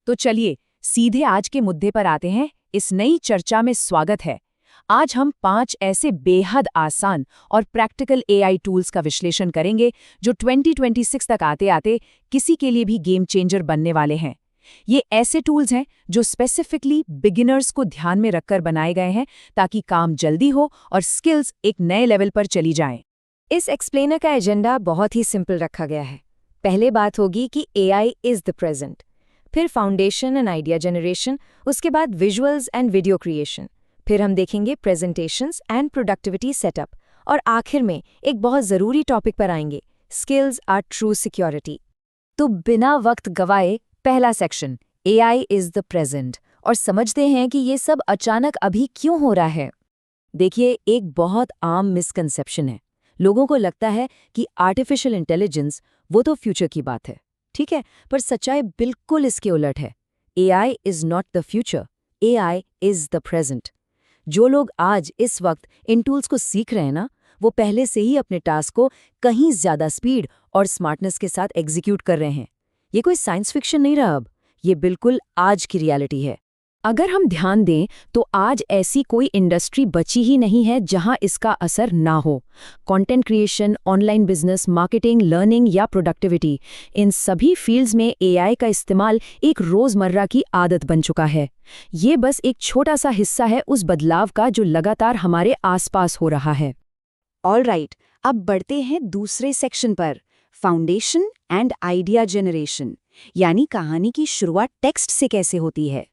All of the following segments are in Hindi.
तो चलिए सीधे आज के मुद्दे पर आते हैं। इस नई चर्चा में स्वागत है। आज हम 5 ऐसे बेहद आसान और प्रैक्टिकल एआई टूल्स का विश्लेषण करेंगे जो 2026 तक आते आते किसी के लिए भी गेम चेंजर बनने वाले हैं। ये ऐसे टूल्स हैं जो स्पेसिफिकली बिगिनर्स को ध्यान में रखकर बनाए गए हैं ताकि काम जल्दी हो और स्किल्स एक नए लेवल पर चली जाएं। इस एक्सप्लेनर का एजेंडा बहुत ही सिंपल रखा गया है। पहले बात होगी कि एआई इज द प्रेजेंट, फिर फाउंडेशन एंड आइडिया जनरेशन, उसके बाद विजुअल्स एंड वीडियो क्रिएशन, फिर हम देखेंगे प्रेजेंटेशंस एंड प्रोडक्टिविटी सेटअप, और आखिर में एक बहुत ज़रूरी टॉपिक पर आएंगे, स्किल्स आर ट्रू सिक्योरिटी। तो बिना वक्त गवाए पहला section AI is the present, और समझते हैं कि ये सब अचानक अभी क्यों हो रहा है। देखिए, एक बहुत आम मिसकंसेप्शन है। लोगों को लगता है कि आर्टिफिशियल इंटेलिजेंस वो तो फ्यूचर की बात है, ठीक है, पर सच्चाई बिल्कुल इसके उलट है। AI is not the future, AI is the present. जो लोग आज इस वक्त इन टूल्स को सीख रहे हैं ना, वो पहले से ही अपने टास्क को कहीं ज्यादा स्पीड और स्मार्टनेस के साथ एग्जीक्यूट कर रहे हैं। ये कोई साइंस फिक्शन नहीं रहा अब, ये बिल्कुल आज की रियलिटी है। अगर हम ध्यान दें तो आज ऐसी कोई इंडस्ट्री बची ही नहीं है जहां इसका असर ना हो। Content creation, online business, marketing, learning या प्रोडक्टिविटी, इन सभी फील्ड्स में एआई का इस्तेमाल एक रोजमर्रा की आदत बन चुका है। ये बस एक छोटा सा हिस्सा है उस बदलाव का जो लगातार हमारे आसपास हो रहा है। ऑलराइट, अब बढ़ते हैं दूसरे सेक्शन पर, फाउंडेशन एंड आइडिया जनरेशन, यानी कहानी की शुरुआत टेक्स्ट से कैसे होती है।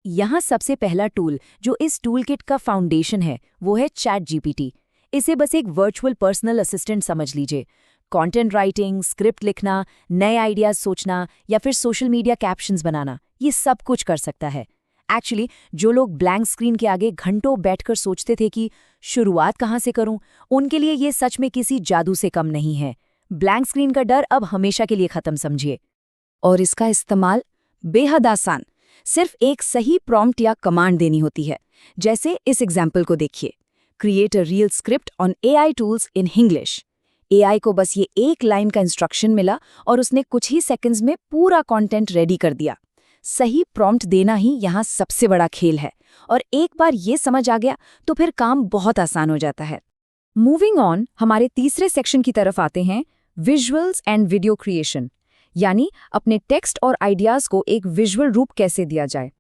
यहाँ सबसे पहला टूल जो इस टूल किट का फाउंडेशन है वो है चैट जीपीटी। इसे बस एक वर्चुअल पर्सनल असिस्टेंट समझ लीजिए। कंटेंट राइटिंग, स्क्रिप्ट लिखना, नए आइडियाज सोचना या फिर सोशल मीडिया कैप्शंस बनाना, ये सब कुछ कर सकता है। एक्चुअली जो लोग ब्लैंक स्क्रीन के आगे घंटों बैठकर सोचते थे कि शुरुआत कहाँ से करूं, उनके लिए ये सच में किसी जादू से कम नहीं है। ब्लैंक स्क्रीन का डर अब हमेशा के लिए खत्म समझिए। और इसका इस्तेमाल बेहद आसान, सिर्फ एक सही प्रॉम्प्ट या कमांड देनी होती है। जैसे इस एग्जाम्पल को देखिए, create a real script on AI tools in English. AI को बस ये एक लाइन का इंस्ट्रक्शन मिला और उसने कुछ ही सेकंड्स में पूरा कंटेंट रेडी कर दिया। सही प्रॉम्प्ट देना ही यहाँ सबसे बड़ा खेल है, और एक बार ये समझ आ गया तो फिर काम बहुत आसान हो जाता है। मूविंग ऑन, हमारे तीसरे सेक्शन की तरफ आते हैं, विजुअल्स एंड वीडियो क्रिएशन, यानी अपने टेक्स्ट और आइडियाज को एक विजुअल रूप कैसे दिया जाए।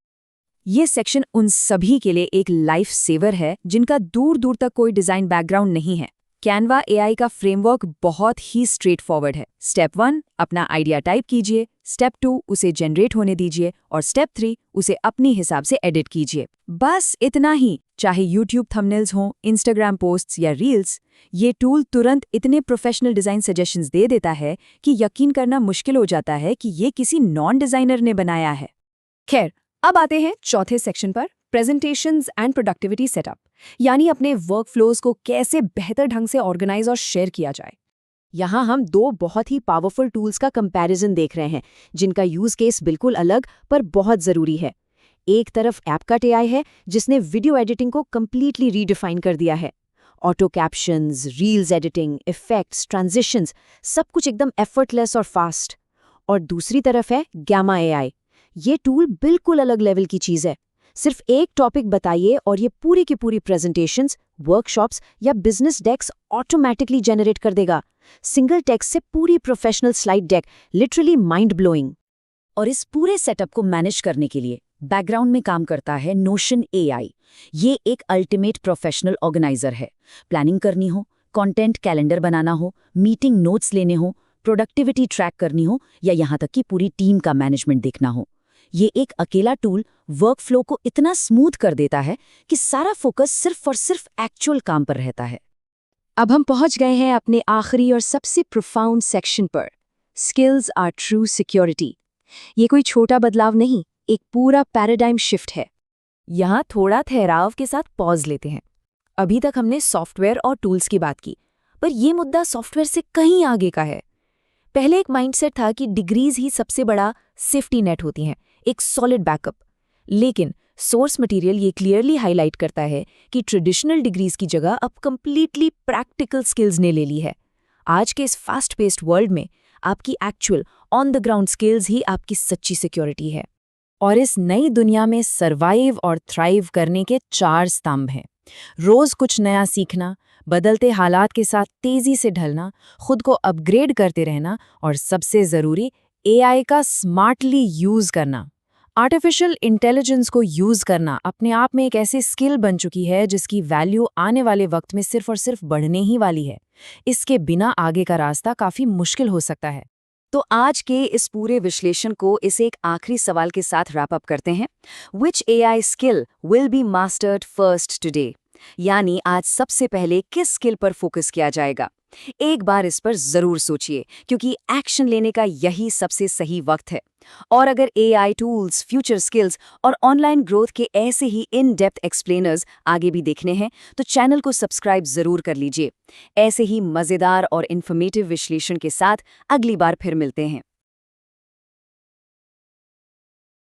ये सेक्शन उन सभी के लिए एक लाइफ सेवर है जिनका दूर दूर तक कोई डिजाइन बैकग्राउंड नहीं है। कैनवा एआई का फ्रेमवर्क बहुत ही स्ट्रेट फॉरवर्ड है। स्टेप 1, अपना आइडिया टाइप कीजिए। स्टेप 2, उसे जनरेट होने दीजिए। और स्टेप 3, उसे अपनी हिसाब से एडिट कीजिए। बस इतना ही। चाहे यूट्यूब थंबनेल्स हों, इंस्टाग्राम पोस्ट्स या रील्स, ये टूल तुरंत इतने प्रोफेशनल डिज़ाइन सजेशंस दे देता है कि यकीन करना मुश्किल हो जाता है कि ये किसी नॉन डिज़ाइनर ने बनाया है। खैर, अब आते हैं चौथे सेक्शन पर, प्रेजेंटेशंस एंड प्रोडक्टिविटी सेटअप, यानी अपने वर्कफ्लोज को कैसे बेहतर ढंग से ऑर्गेनाइज और शेयर किया जाए। यहाँ हम 2 बहुत ही पावरफुल टूल्स का कंपैरिजन देख रहे हैं जिनका यूज केस बिल्कुल अलग पर बहुत ज़रूरी है। एक तरफ एपकट एआई है जिसने वीडियो एडिटिंग को कंप्लीटली रीडिफाइन कर दिया है। Auto captions, reels editing, effects, transitions, सब कुछ एकदम एफर्टलेस और फास्ट। और दूसरी तरफ है गैमा एआई। ये टूल बिल्कुल अलग लेवल की चीज़ है। सिर्फ एक टॉपिक बताइए और ये पूरी की पूरी प्रेजेंटेशंस, वर्कशॉप्स या बिजनेस डेक्स ऑटोमेटिकली जनरेट कर देगा। सिंगल टेक्स्ट से पूरी professional slide deck, literally mind blowing. और इस पूरे सेटअप को मैनेज करने के लिए बैकग्राउंड में काम करता है नोशन एआई। ये एक अल्टीमेट प्रोफेशनल ऑर्गेनाइजर है। प्लानिंग करनी हो, कंटेंट कैलेंडर बनाना हो, मीटिंग नोट्स लेने हो, प्रोडक्टिविटी ट्रैक करनी हो या यहाँ तक कि पूरी टीम का मैनेजमेंट देखना हो, ये एक अकेला टूल वर्कफ्लो को इतना स्मूथ कर देता है कि सारा फोकस सिर्फ और सिर्फ एक्चुअल काम पर रहता है। अब हम पहुंच गए हैं अपने आखिरी और सबसे प्रोफाउंड सेक्शन पर, स्किल्स आर ट्रू सिक्योरिटी। ये कोई छोटा बदलाव नहीं, एक पूरा पैराडाइम शिफ्ट है। यहाँ थोड़ा ठहराव के साथ पॉज लेते हैं। अभी तक हमने सॉफ्टवेयर और टूल्स की बात की, पर यह मुद्दा सॉफ्टवेयर से कहीं आगे का है। पहले एक माइंडसेट था कि डिग्रीज ही सबसे बड़ा सेफ्टी नेट होती हैं, एक सॉलिड बैकअप। लेकिन सोर्स मटेरियल ये क्लियरली हाईलाइट करता है कि ट्रेडिशनल डिग्रीज की जगह अब कंप्लीटली प्रैक्टिकल स्किल्स ने ले ली है। आज के इस फास्ट पेस्ड वर्ल्ड में आपकी actual on the ground skills ही आपकी सच्ची सिक्योरिटी है। और इस नई दुनिया में सर्वाइव और थ्राइव करने के 4 स्तंभ हैं। रोज कुछ नया सीखना, बदलते हालात के साथ तेजी से ढलना, खुद को अपग्रेड करते रहना और सबसे जरूरी एआई का स्मार्टली यूज करना। आर्टिफिशियल इंटेलिजेंस को यूज करना अपने आप में एक ऐसी स्किल बन चुकी है जिसकी वैल्यू आने वाले वक्त में सिर्फ और सिर्फ बढ़ने ही वाली है। इसके बिना आगे का रास्ता काफी मुश्किल हो सकता है। तो आज के इस पूरे विश्लेषण को इस एक आखिरी सवाल के साथ रैप अप करते हैं। Which AI skill will be mastered first today? यानी आज सबसे पहले किस स्किल पर फोकस किया जाएगा? एक बार इस पर जरूर सोचिए, क्योंकि एक्शन लेने का यही सबसे सही वक्त है। और अगर AI टूल्स, फ्यूचर स्किल्स और ऑनलाइन ग्रोथ के ऐसे ही इन डेप्थ एक्सप्लेनर्स आगे भी देखने हैं तो चैनल को सब्सक्राइब जरूर कर लीजिए। ऐसे ही मजेदार और इन्फॉर्मेटिव विश्लेषण के साथ अगली बार फिर मिलते हैं।